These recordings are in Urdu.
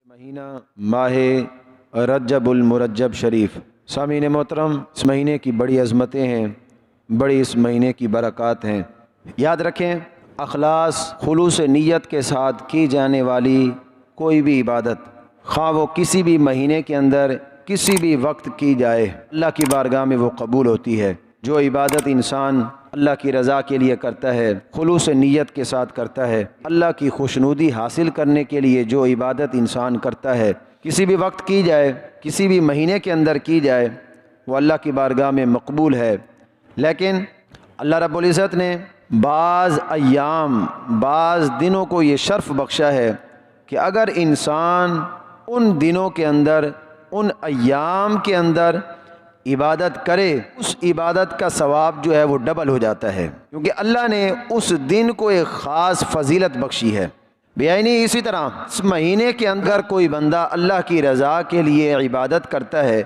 مہینہ ماہ رجب المرجب شریف، سامعین محترم، اس مہینے کی بڑی عظمتیں ہیں، بڑی اس مہینے کی برکات ہیں۔ یاد رکھیں، اخلاص خلوص نیت کے ساتھ کی جانے والی کوئی بھی عبادت، خواہ وہ کسی بھی مہینے کے اندر کسی بھی وقت کی جائے، اللہ کی بارگاہ میں وہ قبول ہوتی ہے۔ جو عبادت انسان اللہ کی رضا کے لیے کرتا ہے، خلوص نیت کے ساتھ کرتا ہے، اللہ کی خوشنودی حاصل کرنے کے لیے جو عبادت انسان کرتا ہے، کسی بھی وقت کی جائے، کسی بھی مہینے کے اندر کی جائے، وہ اللہ کی بارگاہ میں مقبول ہے۔ لیکن اللہ رب العزت نے بعض ایام، بعض دنوں کو یہ شرف بخشا ہے کہ اگر انسان ان دنوں کے اندر، ان ایام کے اندر عبادت کرے، اس عبادت کا ثواب جو ہے وہ ڈبل ہو جاتا ہے، کیونکہ اللہ نے اس دن کو ایک خاص فضیلت بخشی ہے۔ بیانی اسی طرح اس مہینے کے اندر کوئی بندہ اللہ کی رضا کے لیے عبادت کرتا ہے،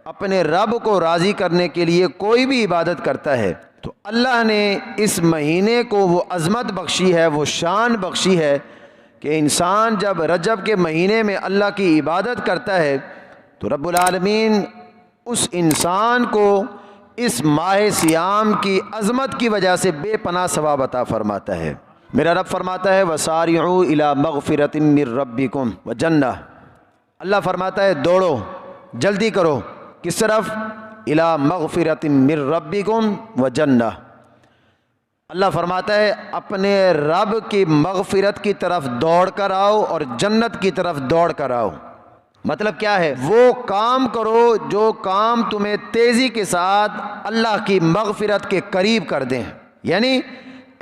اپنے رب کو راضی کرنے کے لیے کوئی بھی عبادت کرتا ہے، تو اللہ نے اس مہینے کو وہ عظمت بخشی ہے، وہ شان بخشی ہے کہ انسان جب رجب کے مہینے میں اللہ کی عبادت کرتا ہے تو رب العالمین اس انسان کو اس ماہ صیام کی عظمت کی وجہ سے بے پناہ ثواب عطا فرماتا ہے۔ میرا رب فرماتا ہے وَسَارِعُوا إِلَىٰ مَغْفِرَةٍ مِّن رَبِّكُمْ وَجَنَّةٍ، اللہ فرماتا ہے دوڑو، جلدی کرو، کس طرف؟ إِلَىٰ مَغْفِرَةٍ مِّن رَبِّكُمْ وَجَنَّةٍ، اللہ فرماتا ہے اپنے رب کی مغفرت کی طرف دوڑ کر آؤ اور جنت کی طرف دوڑ کر آؤ۔ مطلب کیا ہے؟ وہ کام کرو جو کام تمہیں تیزی کے ساتھ اللہ کی مغفرت کے قریب کر دیں، یعنی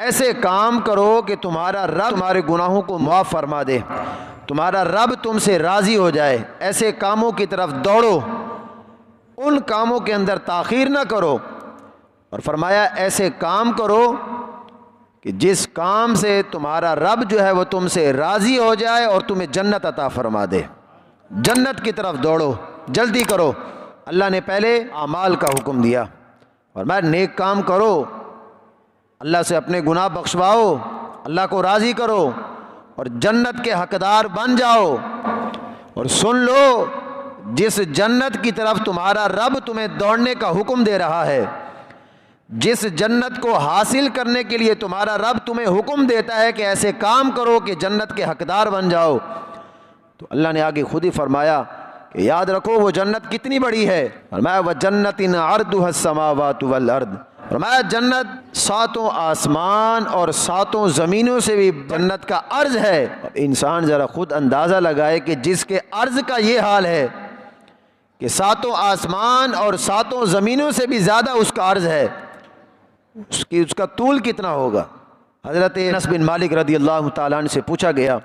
ایسے کام کرو کہ تمہارا رب تمہارے گناہوں کو معاف فرما دے، تمہارا رب تم سے راضی ہو جائے۔ ایسے کاموں کی طرف دوڑو، ان کاموں کے اندر تاخیر نہ کرو، اور فرمایا ایسے کام کرو کہ جس کام سے تمہارا رب جو ہے وہ تم سے راضی ہو جائے اور تمہیں جنت عطا فرما دے۔ جنت کی طرف دوڑو، جلدی کرو۔ اللہ نے پہلے اعمال کا حکم دیا، اور میں نیک کام کرو، اللہ سے اپنے گناہ بخشواؤ، اللہ کو راضی کرو اور جنت کے حقدار بن جاؤ۔ اور سن لو، جس جنت کی طرف تمہارا رب تمہیں دوڑنے کا حکم دے رہا ہے، جس جنت کو حاصل کرنے کے لیے تمہارا رب تمہیں حکم دیتا ہے کہ ایسے کام کرو کہ جنت کے حقدار بن جاؤ، تو اللہ نے آگے خود ہی فرمایا کہ یاد رکھو وہ جنت کتنی بڑی ہے۔ فرمایا وَجَنَّةٍ عَرْضُهَا السَّمَاوَاتُ وَالْأَرْضُ، فرمایا جنت ساتوں آسمان اور ساتوں زمینوں سے بھی جنت کا عرض ہے۔ انسان ذرا خود اندازہ لگائے کہ جس کے عرض کا یہ حال ہے کہ ساتوں آسمان اور ساتوں زمینوں سے بھی زیادہ اس کا عرض ہے، اس کا طول کتنا ہوگا۔ حضرت انس بن مالک رضی اللہ تعالیٰ عنہ سے پوچھا گیا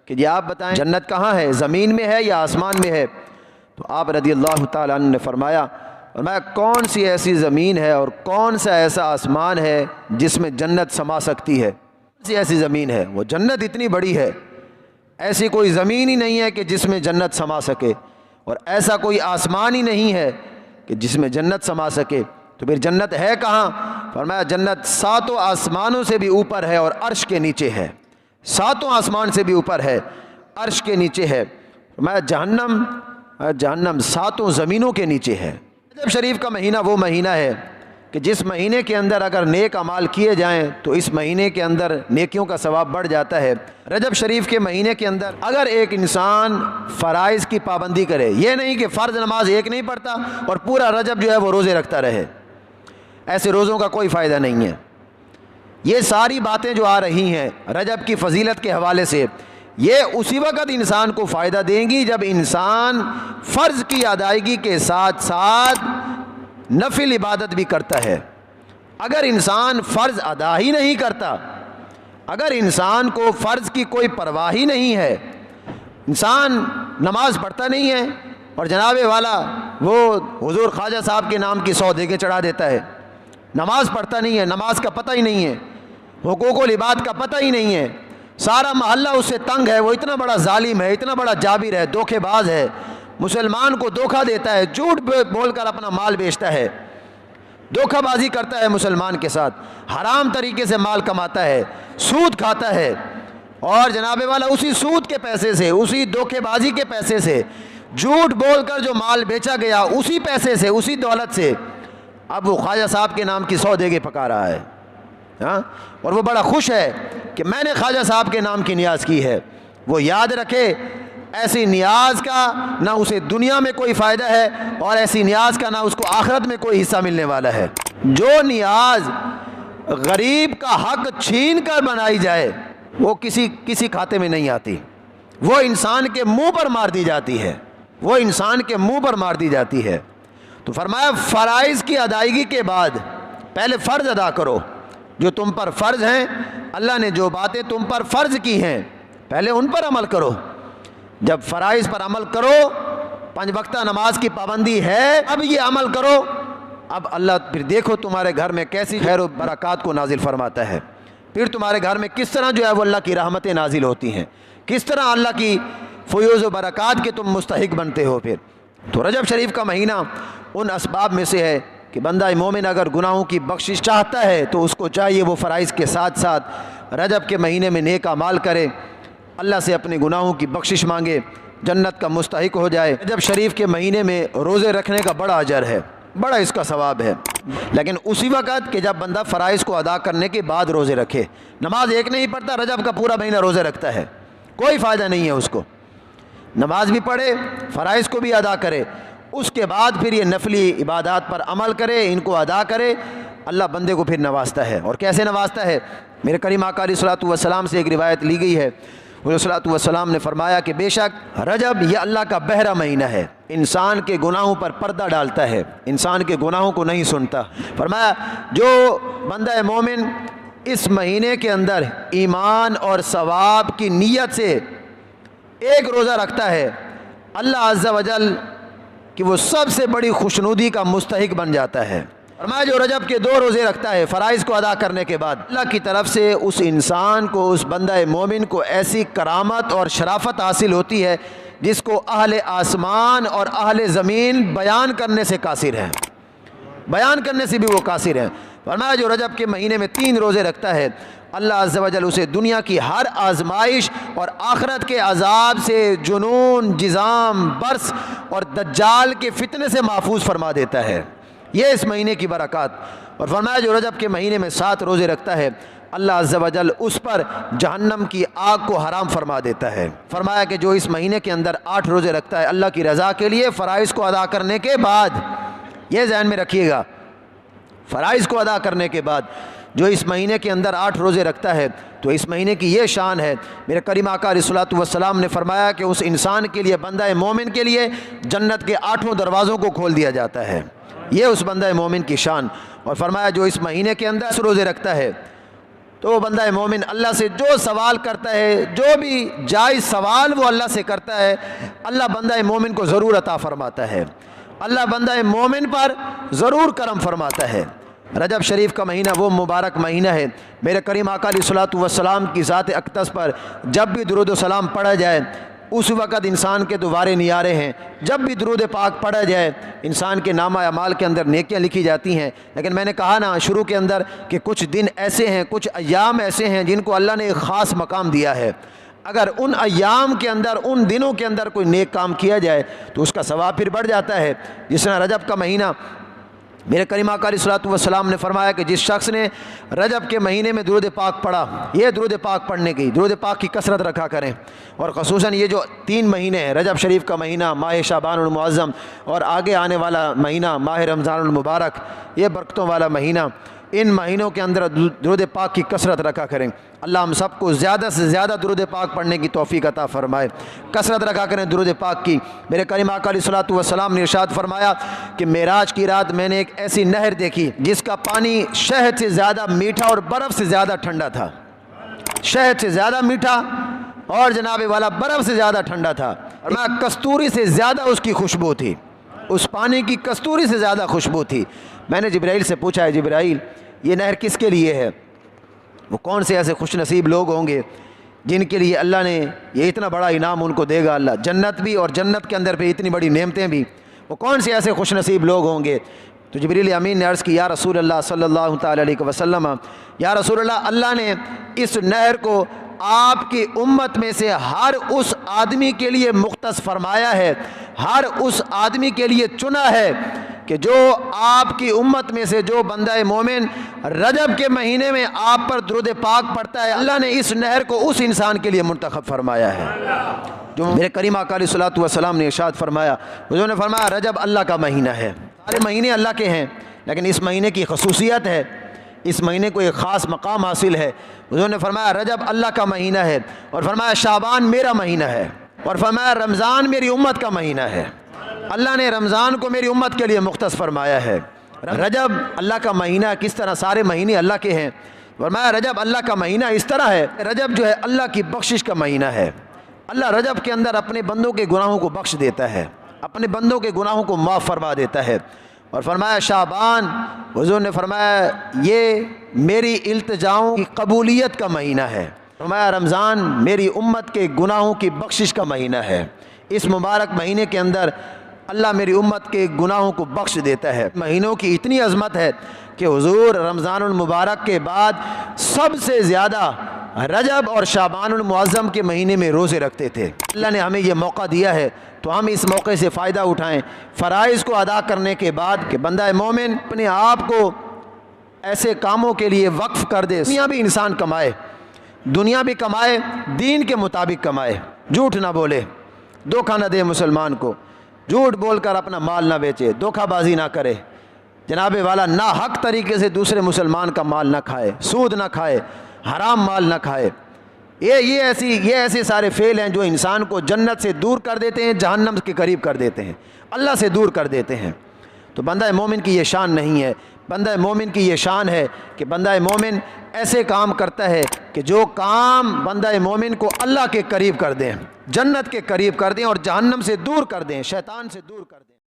کہ جی آپ بتائیں جنت کہاں ہے، زمین میں ہے یا آسمان میں ہے؟ تو آپ رضی اللہ تعالیٰ عنہ نے فرمایا کون سی ایسی زمین ہے اور کون سا ایسا آسمان ہے جس میں جنت سما سکتی ہے؟ کون سی ایسی زمین ہے؟ وہ جنت اتنی بڑی ہے، ایسی کوئی زمین ہی نہیں ہے کہ جس میں جنت سما سکے، اور ایسا کوئی آسمان ہی نہیں ہے کہ جس میں جنت سما سکے۔ تو پھر جنت ہے کہاں؟ فرمایا جنت ساتوں آسمانوں سے بھی اوپر ہے اور عرش کے نیچے ہے، ساتوں آسمان سے بھی اوپر ہے، عرش کے نیچے ہے۔ فرمایا جہنم ساتوں زمینوں کے نیچے ہے۔ رجب شریف کا مہینہ وہ مہینہ ہے کہ جس مہینے کے اندر اگر نیک اعمال کیے جائیں تو اس مہینے کے اندر نیکیوں کا ثواب بڑھ جاتا ہے۔ رجب شریف کے مہینے کے اندر اگر ایک انسان فرائض کی پابندی کرے، یہ نہیں کہ فرض نماز ایک نہیں پڑھتا اور پورا رجب جو ہے وہ روزے رکھتا رہے، ایسے روزوں کا کوئی فائدہ نہیں ہے۔ یہ ساری باتیں جو آ رہی ہیں رجب کی فضیلت کے حوالے سے، یہ اسی وقت انسان کو فائدہ دیں گی جب انسان فرض کی ادائیگی کے ساتھ ساتھ نفل عبادت بھی کرتا ہے۔ اگر انسان فرض ادا ہی نہیں کرتا، اگر انسان کو فرض کی کوئی پرواہ ہی نہیں ہے، انسان نماز پڑھتا نہیں ہے اور جناب والا وہ حضور خواجہ صاحب کے نام کی 100 دیگیں چڑھا دیتا ہے، نماز پڑھتا نہیں ہے، نماز کا پتہ ہی نہیں ہے، حقوق العباد کا پتہ ہی نہیں ہے، سارا محلہ اس سے تنگ ہے، وہ اتنا بڑا ظالم ہے، اتنا بڑا جابر ہے، دھوکے باز ہے، مسلمان کو دھوکہ دیتا ہے، جھوٹ بول کر اپنا مال بیچتا ہے، دھوکہ بازی کرتا ہے مسلمان کے ساتھ، حرام طریقے سے مال کماتا ہے، سود کھاتا ہے، اور جناب والا اسی سود کے پیسے سے، اسی دھوکے بازی کے پیسے سے، جھوٹ بول کر جو مال بیچا گیا اسی پیسے سے، اسی دولت سے اب وہ خواجہ صاحب کے نام کی 100 دیگیں پکا رہا ہے، ہاں، اور وہ بڑا خوش ہے کہ میں نے خواجہ صاحب کے نام کی نیاز کی ہے۔ وہ یاد رکھے ایسی نیاز کا نہ اسے دنیا میں کوئی فائدہ ہے، اور ایسی نیاز کا نہ اس کو آخرت میں کوئی حصہ ملنے والا ہے۔ جو نیاز غریب کا حق چھین کر بنائی جائے وہ کسی کھاتے میں نہیں آتی، وہ انسان کے منہ پر مار دی جاتی ہے، وہ انسان کے منہ پر مار دی جاتی ہے۔ تو فرمایا فرائض کی ادائیگی کے بعد پہلے فرض ادا کرو جو تم پر فرض ہیں، اللہ نے جو باتیں تم پر فرض کی ہیں پہلے ان پر عمل کرو۔ جب فرائض پر عمل کرو، 5 وقتہ نماز کی پابندی ہے، اب یہ عمل کرو، اب اللہ پھر دیکھو تمہارے گھر میں کیسی خیر و برکات کو نازل فرماتا ہے، پھر تمہارے گھر میں کس طرح جو ہے وہ اللہ کی رحمتیں نازل ہوتی ہیں، کس طرح اللہ کی فیوز و برکات کے تم مستحق بنتے ہو۔ پھر تو رجب شریف کا مہینہ ان اسباب میں سے ہے کہ بندہ مومن اگر گناہوں کی بخشش چاہتا ہے تو اس کو چاہیے وہ فرائض کے ساتھ ساتھ رجب کے مہینے میں نیک اعمال کرے، اللہ سے اپنے گناہوں کی بخشش مانگے، جنت کا مستحق ہو جائے۔ رجب شریف کے مہینے میں روزے رکھنے کا بڑا اجر ہے، بڑا اس کا ثواب ہے، لیکن اسی وقت کہ جب بندہ فرائض کو ادا کرنے کے بعد روزے رکھے۔ نماز ایک نہیں پڑھتا، رجب کا پورا مہینہ روزے رکھتا ہے، کوئی فائدہ نہیں ہے اس کو۔ نماز بھی پڑھے، فرائض کو بھی ادا کرے، اس کے بعد پھر یہ نفلی عبادات پر عمل کرے، ان کو ادا کرے، اللہ بندے کو پھر نوازتا ہے۔ اور کیسے نوازتا ہے؟ میرے کریم آقا علیہ الصلوۃ والسلام سے ایک روایت لی گئی ہے، حضور صلی اللہ علیہ وسلم نے فرمایا کہ بے شک رجب یہ اللہ کا بہرا مہینہ ہے، انسان کے گناہوں پر پردہ ڈالتا ہے، انسان کے گناہوں کو نہیں سنتا۔ فرمایا جو بندہ مومن اس مہینے کے اندر ایمان اور ثواب کی نیت سے ایک روزہ رکھتا ہے، اللہ عز و جل کہ وہ سب سے بڑی خوشنودی کا مستحق بن جاتا ہے۔ فرمایا جو رجب کے 2 روزے رکھتا ہے فرائض کو ادا کرنے کے بعد، اللہ کی طرف سے اس انسان کو، اس بندہ مومن کو ایسی کرامت اور شرافت حاصل ہوتی ہے جس کو اہل آسمان اور اہل زمین بیان کرنے سے قاصر ہیں، بیان کرنے سے بھی وہ قاصر ہیں۔ فرمایا جو رجب کے مہینے میں 3 روزے رکھتا ہے، اللہ عز و جل اسے دنیا کی ہر آزمائش اور آخرت کے عذاب سے، جنون، جذام، برس اور دجال کے فتنے سے محفوظ فرما دیتا ہے۔ یہ اس مہینے کی برکات۔ اور فرمایا جو رجب کے مہینے میں 7 روزے رکھتا ہے، اللہ عز و جل اس پر جہنم کی آگ کو حرام فرما دیتا ہے۔ فرمایا کہ جو اس مہینے کے اندر 8 روزے رکھتا ہے اللہ کی رضا کے لیے فرائض کو ادا کرنے کے بعد، یہ ذہن میں رکھیے گا، فرائض کو ادا کرنے کے بعد جو اس مہینے کے اندر 8 روزے رکھتا ہے تو اس مہینے کی یہ شان ہے۔ میرے کریم آقا علیہ الصلوۃ والسلام نے فرمایا کہ اس انسان کے لیے، بندہ مومن کے لیے جنت کے 8 دروازوں کو کھول دیا جاتا ہے، یہ اس بندہ مومن کی شان۔ اور فرمایا جو اس مہینے کے اندر 10 روزے رکھتا ہے تو وہ بندہ مومن اللہ سے جو سوال کرتا ہے، جو بھی جائز سوال وہ اللہ سے کرتا ہے، اللہ بندہ مومن کو ضرور عطا فرماتا ہے، اللہ بندہ مومن پر ضرور کرم فرماتا ہے۔ رجب شریف کا مہینہ وہ مبارک مہینہ ہے، میرے کریم آقا علیہ الصلوۃ والسلام کی ذات اقدس پر جب بھی درود و سلام پڑھا جائے اس وقت انسان کے دوبارے نیارے ہیں، جب بھی درود پاک پڑھا جائے انسان کے نامہ اعمال کے اندر نیکیاں لکھی جاتی ہیں۔ لیکن میں نے کہا نا شروع کے اندر کہ کچھ دن ایسے ہیں، کچھ ایام ایسے ہیں جن کو اللہ نے ایک خاص مقام دیا ہے، اگر ان ایام کے اندر، ان دنوں کے اندر کوئی نیک کام کیا جائے تو اس کا ثواب پھر بڑھ جاتا ہے۔ جس طرح رجب کا مہینہ، میرے کریم آقا علیہ الصلوۃ والسلام نے فرمایا کہ جس شخص نے رجب کے مہینے میں درود پاک پڑھا، یہ درود پاک پڑھنے کی، درود پاک کی کثرت رکھا کریں، اور خصوصاً یہ جو 3 مہینے ہیں، رجب شریف کا مہینہ، ماہ شعبان المعظم اور آگے آنے والا مہینہ ماہ رمضان المبارک، یہ برکتوں والا مہینہ، ان مہینوں کے اندر درود پاک کی کثرت رکھا کریں۔ اللہ ہم سب کو زیادہ سے زیادہ درود پاک پڑھنے کی توفیق عطا فرمائے، کثرت رکھا کریں درود پاک کی۔ میرے کریم آقا علیہ الصلوۃ والسلام نے ارشاد فرمایا کہ معراج کی رات میں نے ایک ایسی نہر دیکھی جس کا پانی شہد سے زیادہ میٹھا اور برف سے زیادہ ٹھنڈا تھا، شہد سے زیادہ میٹھا اور جناب والا برف سے زیادہ ٹھنڈا تھا، اور میں کستوری سے زیادہ اس کی خوشبو تھی، اس پانی کی کستوری سے زیادہ خوشبو تھی۔ میں نے جبرائیل سے پوچھا ہے جبرائیل یہ نہر کس کے لیے ہے؟ وہ کون سے ایسے خوش نصیب لوگ ہوں گے جن کے لیے اللہ نے یہ اتنا بڑا انعام ان کو دے گا، اللہ جنت بھی اور جنت کے اندر بھی اتنی بڑی نعمتیں بھی، وہ کون سے ایسے خوش نصیب لوگ ہوں گے؟ تو جبریل امین نے عرض کی یا رسول اللہ صلی اللہ تعالی علیہ وسلم، یا رسول اللہ، اللہ نے اس نہر کو آپ کی امت میں سے ہر اس آدمی کے لیے مختص فرمایا ہے، ہر اس آدمی کے لیے چنا ہے کہ جو آپ کی امت میں سے جو بندہ مومن رجب کے مہینے میں آپ پر درود پاک پڑھتا ہے، اللہ نے اس نہر کو اس انسان کے لیے منتخب فرمایا ہے۔ جو میرے کریم آقا علیہ الصلوۃ والسلام نے ارشاد فرمایا، حضور نے فرمایا رجب اللہ کا مہینہ ہے، سارے مہینے اللہ کے ہیں لیکن اس مہینے کی خصوصیت ہے، اس مہینے کو ایک خاص مقام حاصل ہے۔ حضور نے فرمایا رجب اللہ کا مہینہ ہے، اور فرمایا شعبان میرا مہینہ ہے، اور فرمایا رمضان میری امت کا مہینہ ہے۔ اللہ نے رمضان کو میری امت کے لیے مختص فرمایا ہے۔ رجب اللہ کا مہینہ کس طرح سارے مہینے اللہ کے ہیں، فرمایا رجب اللہ کا مہینہ اس طرح ہے، رجب جو ہے اللہ کی بخشش کا مہینہ ہے۔ اللہ رجب کے اندر اپنے بندوں کے گناہوں کو بخش دیتا ہے، اپنے بندوں کے گناہوں کو معاف فرما دیتا ہے۔ اور فرمایا شعبان، حضور نے فرمایا یہ میری التجاؤں کی قبولیت کا مہینہ ہے۔ فرمایا رمضان میری امت کے گناہوں کی بخشش کا مہینہ ہے۔ اس مبارک مہینے کے اندر اللہ میری امت کے گناہوں کو بخش دیتا ہے۔ مہینوں کی اتنی عظمت ہے کہ حضور رمضان المبارک کے بعد سب سے زیادہ رجب اور شعبان المعظم کے مہینے میں روزے رکھتے تھے۔ اللہ نے ہمیں یہ موقع دیا ہے تو ہم اس موقع سے فائدہ اٹھائیں۔ فرائض کو ادا کرنے کے بعد کہ بندہ مومن اپنے آپ کو ایسے کاموں کے لیے وقف کر دے، دنیا بھی انسان کمائے، دنیا بھی کمائے، دین کے مطابق کمائے، جھوٹ نہ بولے، دھوکہ نہ دے مسلمان کو، جھوٹ بول کر اپنا مال نہ بیچے، دھوکہ بازی نہ کرے، جناب والا ناحق طریقے سے دوسرے مسلمان کا مال نہ کھائے، سود نہ کھائے، حرام مال نہ کھائے۔ یہ ایسے سارے فعل ہیں جو انسان کو جنت سے دور کر دیتے ہیں، جہنم کے قریب کر دیتے ہیں، اللہ سے دور کر دیتے ہیں۔ تو بندہ مومن کی یہ شان نہیں ہے، بندہ مومن کی یہ شان ہے کہ بندہ مومن ایسے کام کرتا ہے کہ جو کام بندہ مومن کو اللہ کے قریب کر دیں، جنت کے قریب کر دیں اور جہنم سے دور کر دیں، شیطان سے دور کر دیں۔